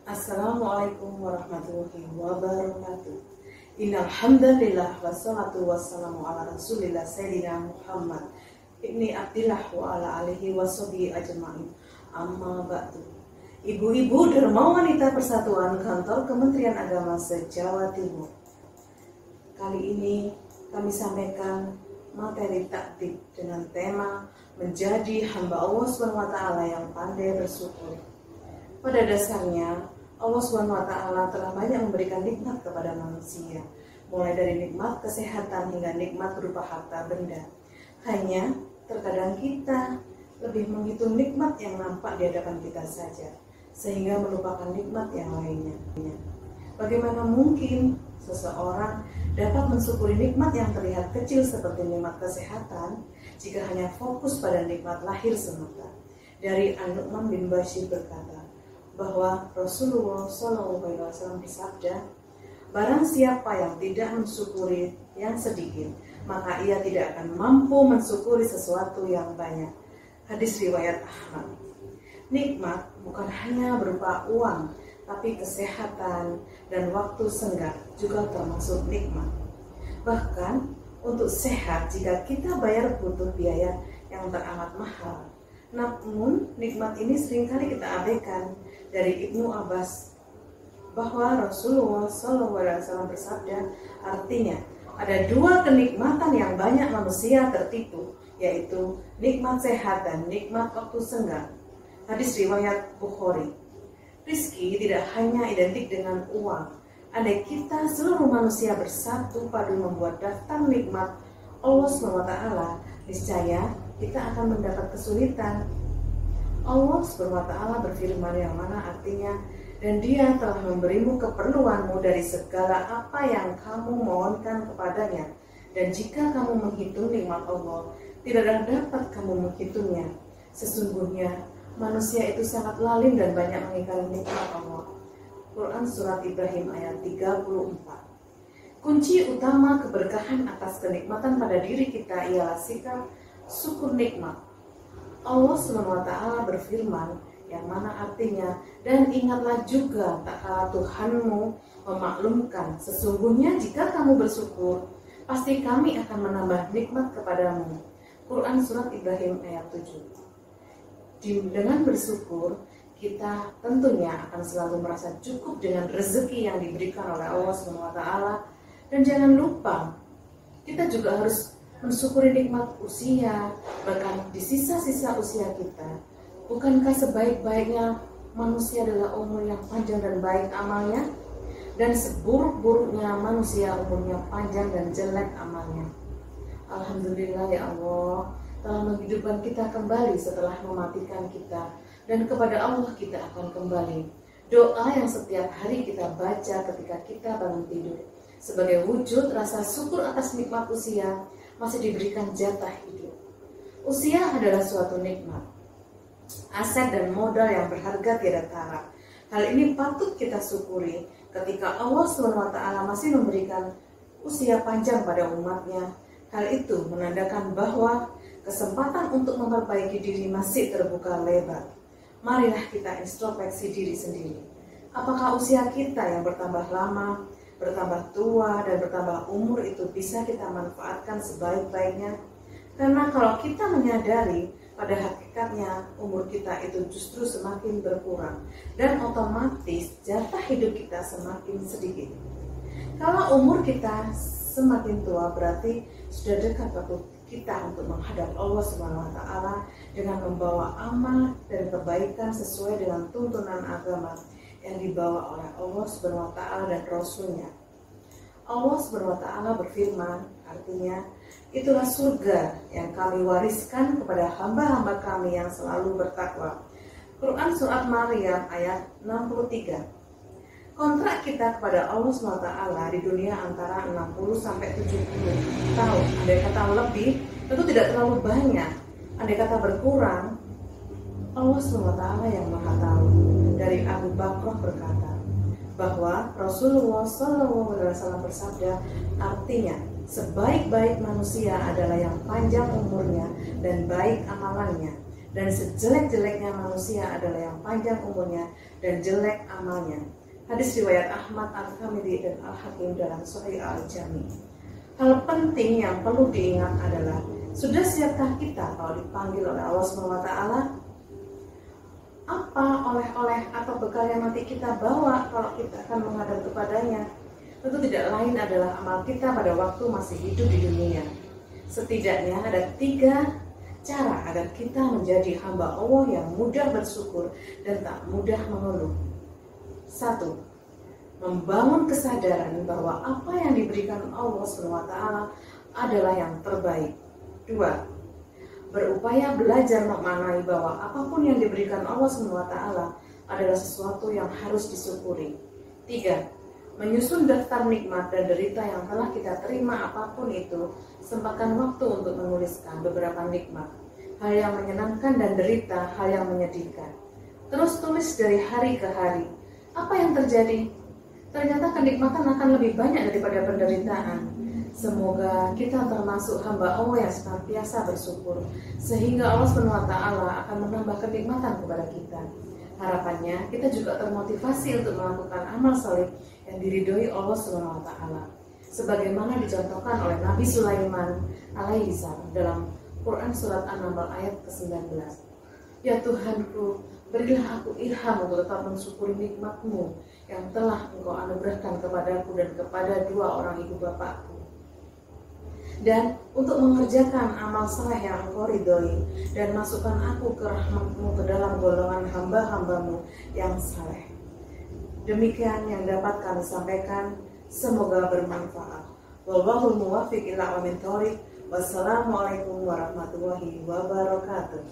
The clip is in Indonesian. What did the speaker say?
Assalamualaikum warahmatullahi wabarakatuh. Innal hamdalillah wassalatu wassalamu ala Rasulillah Sayyidina Muhammad ibni Abdillah wa ala alihi washabihi ajmain. Amma ba'du. Ibu-ibu dermawan wanita Persatuan Kantor Kementerian Agama se-Jawa Timur. Kali ini kami sampaikan materi taktik dengan tema menjadi hamba Allah SWT yang pandai bersyukur. Pada dasarnya Allah SWT telah banyak memberikan nikmat kepada manusia, mulai dari nikmat kesehatan hingga nikmat berupa harta benda. Hanya terkadang kita lebih menghitung nikmat yang nampak di hadapan kita saja, sehingga melupakan nikmat yang lainnya. Bagaimana mungkin seseorang dapat mensyukuri nikmat yang terlihat kecil seperti nikmat kesehatan jika hanya fokus pada nikmat lahir semata? Dari An-Nu'man bin Bashir berkata bahwa Rasulullah SAW bersabda, barang siapa yang tidak mensyukuri yang sedikit, maka ia tidak akan mampu mensyukuri sesuatu yang banyak. Hadis riwayat Ahmad. Nikmat bukan hanya berupa uang, tapi kesehatan dan waktu senggang juga termasuk nikmat. Bahkan untuk sehat, jika kita bayar butuh biaya yang teramat mahal. Namun nikmat ini seringkali kita abaikan. Dari Ibnu Abbas bahwa Rasulullah SAW bersabda, artinya ada dua kenikmatan yang banyak manusia tertipu, yaitu nikmat sehat dan nikmat waktu senggang. Hadis riwayat Bukhari. Rizki tidak hanya identik dengan uang. Andai kita seluruh manusia bersatu padu membuat daftar nikmat Allah SWT, niscaya kita akan mendapat kesulitan. Allah SWT berfirman yang mana artinya, dan Dia telah memberimu keperluanmu dari segala apa yang kamu mohonkan kepadanya. Dan jika kamu menghitung nikmat Allah, tidak dapat kamu menghitungnya. Sesungguhnya manusia itu sangat lalim dan banyak mengingkari nikmat Allah. Quran Surat Ibrahim ayat 34. Kunci utama keberkahan atas kenikmatan pada diri kita ialah sikap syukur nikmat. Allah SWT berfirman yang mana artinya, dan ingatlah juga tak kala Tuhanmu memaklumkan, sesungguhnya jika kamu bersyukur, pasti kami akan menambah nikmat kepadamu. Quran Surat Ibrahim ayat 7. Dengan bersyukur, kita tentunya akan selalu merasa cukup dengan rezeki yang diberikan oleh Allah SWT. Dan jangan lupa, kita juga harus mensyukuri nikmat usia, bahkan di sisa-sisa usia kita. Bukankah sebaik-baiknya manusia adalah umur yang panjang dan baik amalnya? Dan seburuk-buruknya manusia umurnya panjang dan jelek amalnya. Alhamdulillah ya Allah telah menghidupkan kita kembali setelah mematikan kita. Dan kepada Allah kita akan kembali. Doa yang setiap hari kita baca ketika kita bangun tidur, sebagai wujud rasa syukur atas nikmat usia, masih diberikan jatah hidup. Usia adalah suatu nikmat, aset dan modal yang berharga tiada tara. Hal ini patut kita syukuri ketika Allah SWT masih memberikan usia panjang pada umatnya. Hal itu menandakan bahwa kesempatan untuk memperbaiki diri masih terbuka lebar. Marilah kita introspeksi diri sendiri. Apakah usia kita yang bertambah lama, bertambah tua, dan bertambah umur itu bisa kita manfaatkan sebaik-baiknya? Karena kalau kita menyadari pada hakikatnya umur kita itu justru semakin berkurang, dan otomatis jatah hidup kita semakin sedikit. Kalau umur kita semakin tua, berarti sudah dekat waktu kita untuk menghadap Allah SWT dengan membawa amal dan kebaikan sesuai dengan tuntunan agama yang dibawa oleh Allah SWT dan Rasulnya. Allah SWT berfirman, artinya, itulah surga yang kami wariskan kepada hamba-hamba kami yang selalu bertakwa. Quran Surat Maryam ayat 63. Kontrak kita kepada Allah SWT di dunia antara 60-70 tahun. Andai kata lebih, tentu tidak terlalu banyak. Andai kata berkurang, Allah SWT yang Maha Tahu. Dari Abu Bakar berkata bahwa Rasulullah SAW bersabda, artinya sebaik-baik manusia adalah yang panjang umurnya dan baik amalannya. Dan sejelek-jeleknya manusia adalah yang panjang umurnya dan jelek amalnya. Hadis riwayat Ahmad, Al-Hamidi, dan Al-Hakim dalam Sahih Al-Jami. Hal penting yang perlu diingat adalah, sudah siapkah kita kalau dipanggil oleh Allah SWT? Apa oleh-oleh atau bekal yang nanti kita bawa kalau kita akan menghadap kepadanya? Tentu tidak lain adalah amal kita pada waktu masih hidup di dunia. Setidaknya ada 3 cara agar kita menjadi hamba Allah yang mudah bersyukur dan tak mudah mengeluh. 1. Membangun kesadaran bahwa apa yang diberikan Allah SWT adalah yang terbaik. 2. Berupaya belajar memaknai bahwa apapun yang diberikan Allah SWT adalah sesuatu yang harus disyukuri. 3. Menyusun daftar nikmat dan derita yang telah kita terima apapun itu, sempatkan waktu untuk menuliskan beberapa nikmat, hal yang menyenangkan dan derita, hal yang menyedihkan. Terus tulis dari hari ke hari. Apa yang terjadi? Ternyata kenikmatan akan lebih banyak daripada penderitaan. Semoga kita termasuk hamba Allah yang senantiasa bersyukur, sehingga Allah SWT akan menambah kenikmatan kepada kita. Harapannya kita juga termotivasi untuk melakukan amal saleh yang diridhoi Allah SWT, sebagaimana dicontohkan oleh Nabi Sulaiman alaihissalam dalam Quran surat An-Naml ayat ke-19. Ya Tuhanku, berilah aku ilham untuk tetap mensyukuri nikmat-Mu yang telah Engkau anugerahkan kepadaku dan kepada 2 orang ibu bapakku, dan untuk mengerjakan amal saleh yang Engkau ridhoi, dan masukkan aku ke rahmat-Mu ke dalam golongan hamba-hamba-Mu yang saleh. Demikian yang dapat kami sampaikan, semoga bermanfaat. Wallahul muwaffiq ila aqwamit thoriq. Wassalamualaikum warahmatullahi wabarakatuh.